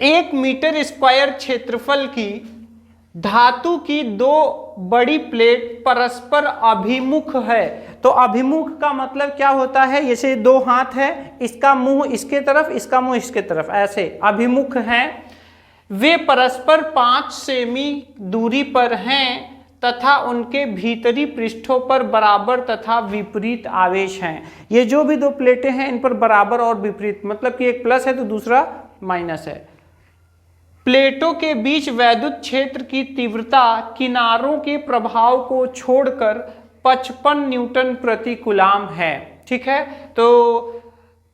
1 metre square क्षेत्रफल की धातु की 2 बड़ी प्लेट परस्पर अभिमुख है। तो अभिमुख का मतलब क्या होता है, जैसे 2 हाथ है, इसका मुंह इसके तरफ, इसका मुंह इसके तरफ, ऐसे अभिमुख हैं। वे परस्पर 5 सेमी दूरी पर हैं तथा उनके भीतरी पृष्ठों पर बराबर तथा विपरीत आवेश हैं। ये जो भी 2 प्लेटें हैं इन पर बराबर और विपरीत, मतलब कि एक प्लस है तो दूसरा माइनस है। प्लेटों के बीच वैद्युत क्षेत्र की तीव्रता किनारों के प्रभाव को छोड़कर 55 न्यूटन प्रति कूलाम है। ठीक है, तो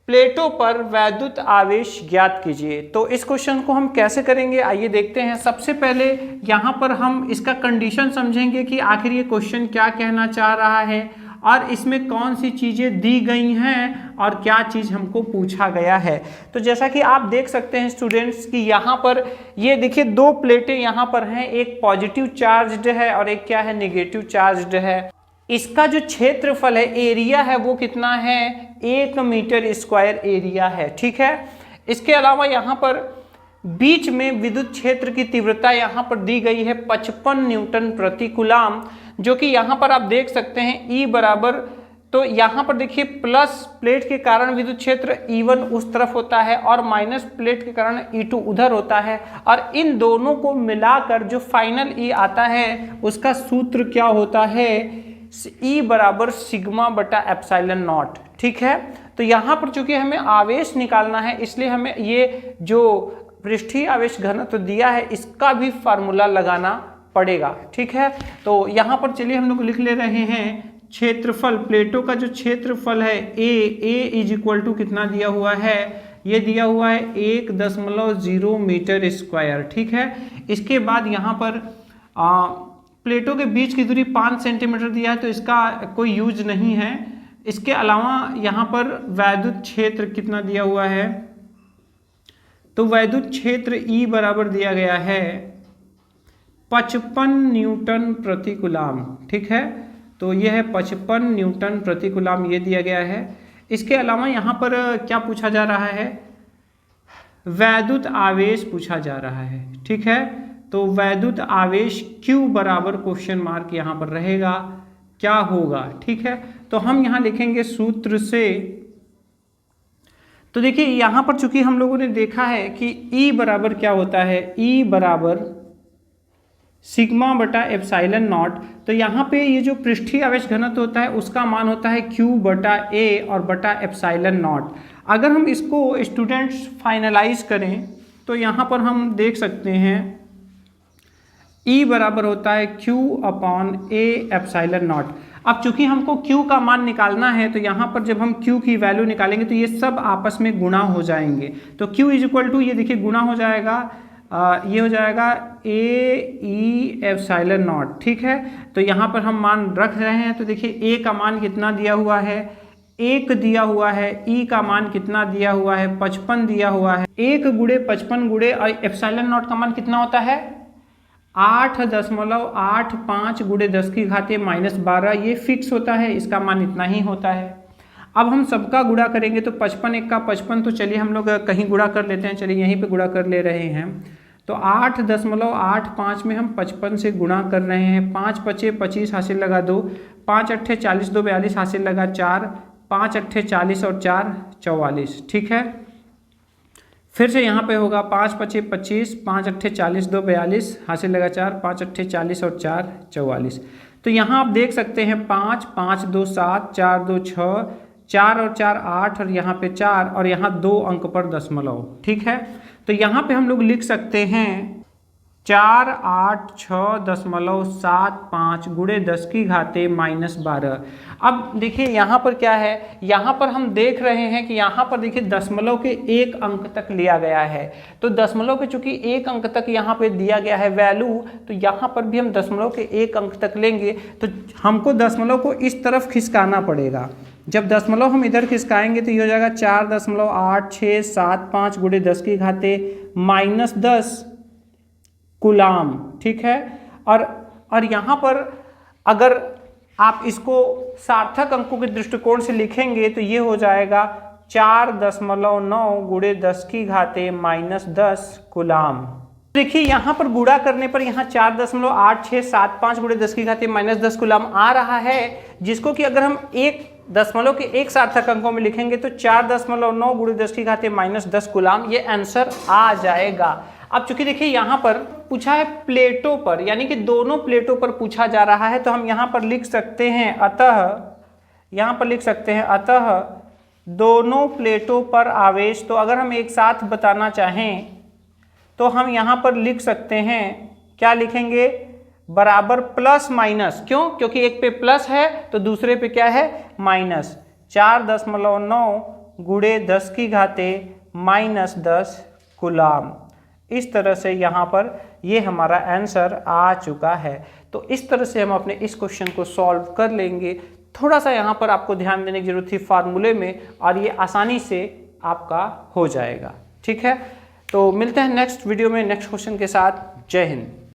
प्लेटों पर वैद्युत आवेश ज्ञात कीजिए। तो इस क्वेश्चन को हम कैसे करेंगे, आइए देखते हैं। सबसे पहले यहाँ पर हम इसका कंडीशन समझेंगे कि आखिर ये क्वेश्चन क्या कहना चाह रहा है और इसमें कौन सी चीज़ें दी गई हैं और क्या चीज़ हमको पूछा गया है। तो जैसा कि आप देख सकते हैं स्टूडेंट्स कि यहाँ पर ये देखिए 2 प्लेटें यहाँ पर हैं, एक पॉजिटिव चार्ज्ड है और एक क्या है, नेगेटिव चार्ज्ड है। इसका जो क्षेत्रफल है, एरिया है, वो कितना है, 1 मीटर स्क्वायर एरिया है। ठीक है, इसके अलावा यहाँ पर बीच में विद्युत क्षेत्र की तीव्रता यहाँ पर दी गई है 55 न्यूटन प्रति कूलाम, जो कि यहाँ पर आप देख सकते हैं E बराबर, तो यहाँ पर देखिए प्लस प्लेट के कारण विद्युत क्षेत्र E1 उस तरफ होता है और माइनस प्लेट के कारण E2 उधर होता है, और इन दोनों को मिलाकर जो फाइनल E आता है उसका सूत्र क्या होता है, E बराबर सिग्मा बटा एप्सिलॉन नॉट। ठीक है, तो यहाँ पर चूंकि हमें आवेश निकालना है इसलिए हमें ये जो पृष्ठीय आवेश घनत्व दिया है इसका भी फार्मूला लगाना पड़ेगा। ठीक है, तो यहाँ पर चलिए हम लोग लिख ले रहे हैं क्षेत्रफल, प्लेटों का जो क्षेत्रफल है ए इज इक्वल टू कितना दिया हुआ है, ये दिया हुआ है 1.0 मीटर स्क्वायर। ठीक है, इसके बाद यहाँ पर प्लेटों के बीच की दूरी 5 सेंटीमीटर दिया है, तो इसका कोई यूज नहीं है। इसके अलावा यहाँ पर वैद्युत क्षेत्र कितना दिया हुआ है, तो वैद्युत क्षेत्र E बराबर दिया गया है 55 न्यूटन प्रति कूलाम। ठीक है, तो यह है 55 न्यूटन प्रति कूलाम, ये दिया गया है। इसके अलावा यहाँ पर क्या पूछा जा रहा है, वैद्युत आवेश पूछा जा रहा है। ठीक है, तो वैद्युत आवेश Q बराबर क्वेश्चन मार्क यहाँ पर रहेगा, क्या होगा। ठीक है, तो हम यहाँ लिखेंगे सूत्र से। तो देखिए यहाँ पर चूंकि हम लोगों ने देखा है कि E बराबर क्या होता है, E बराबर सिग्मा बटा एप्सिलॉन नॉट। तो यहाँ पे ये जो पृष्ठीय आवेश घनत्व होता है उसका मान होता है Q बटा A और बटा एप्सिलॉन नॉट। अगर हम इसको स्टूडेंट्स फाइनलाइज करें तो यहाँ पर हम देख सकते हैं E बराबर होता है Q upon A epsilon not. अब चूंकि हमको Q का मान निकालना है तो यहाँ पर जब हम Q की वैल्यू निकालेंगे तो ये सब आपस में गुणा हो जाएंगे। तो Q इज इक्वल टू, ये देखिए गुणा हो जाएगा, ये हो जाएगा A E एप्सिलॉन नॉट। ठीक है, तो यहाँ पर हम मान रख रहे हैं। तो देखिए A का मान कितना दिया हुआ है, 1 दिया हुआ है, E का मान कितना दिया हुआ है, 55 दिया हुआ है। 1 गुणे 55 गुणे और एप्सिलॉन नॉट का मान कितना होता है, 8.85 गुणे 10 की घाते -12, ये फिक्स होता है, इसका मान इतना ही होता है। अब हम सबका गुणा करेंगे तो 55 1 का 55, तो चलिए हम लोग कहीं गुणा कर लेते हैं, चलिए यहीं पे गुणा कर ले रहे हैं। तो 8.85 में हम 55 से गुणा कर रहे हैं, 5 पचे 25 हासिल लगा 2, 5 अट्ठे 40 2 42 हासिल लगा 4, 5 अट्ठे 40 और 4 44। ठीक है, फिर से यहाँ पे होगा 5 पचे 25, 5 अट्ठे 40 2 42 हासिल लगा 4, 5 अट्ठे 40 और 4 44। तो यहाँ आप देख सकते हैं 5 5 2 7, 4 2 6, 4 और 4 8 और यहाँ पे 4 और यहाँ 2 अंक पर दशमलव। ठीक है, तो यहाँ पे हम लोग लिख सकते हैं 486.75 गुणे 10 की घाते -12। अब देखिए यहाँ पर क्या है, यहाँ पर हम देख रहे हैं कि यहाँ पर देखिए दशमलव के 1 अंक तक लिया गया है। तो दशमलव के चूंकि 1 अंक तक यहाँ पे दिया गया है वैल्यू, तो यहाँ पर भी हम दशमलव के 1 अंक तक लेंगे। तो हमको दशमलव को इस तरफ खिसकाना पड़ेगा। जब दशमलव हम इधर खिसकाएंगे तो ये हो जाएगा 4.8675 गुणे 10 की घाते -10 कूलाम। ठीक है, और यहाँ पर अगर आप इसको सार्थक अंकों के दृष्टिकोण से लिखेंगे तो ये हो जाएगा 4.9 गुणे 10⁻⁻10 कूलाम। देखिए यहाँ पर गुणा करने पर यहाँ 4.8675 गुणे 10⁻⁻10 कूलाम आ रहा है, जिसको कि अगर हम एक दशमलव के एक सार्थक अंकों में लिखेंगे तो 4.9 गुणे 10⁻⁻10 कूलाम ये आंसर आ जाएगा। अब चूंकि देखिए यहाँ पर पूछा है प्लेटों पर, यानी कि दोनों प्लेटों पर पूछा जा रहा है, तो हम यहाँ पर लिख सकते हैं अतः दोनों प्लेटों पर आवेश। तो अगर हम एक साथ बताना चाहें तो हम यहाँ पर लिख सकते हैं, क्या लिखेंगे, बराबर प्लस माइनस। क्यों? क्योंकि एक पे प्लस है तो दूसरे पे क्या है, माइनस। 4.9 गुणे 10⁻⁻10 कूलाम। इस तरह से यहाँ पर ये हमारा आंसर आ चुका है। तो इस तरह से हम अपने इस क्वेश्चन को सॉल्व कर लेंगे। थोड़ा सा यहाँ पर आपको ध्यान देने की जरूरत थी फार्मूले में, और ये आसानी से आपका हो जाएगा। ठीक है, तो मिलते हैं नेक्स्ट वीडियो में नेक्स्ट क्वेश्चन के साथ। जय हिंद।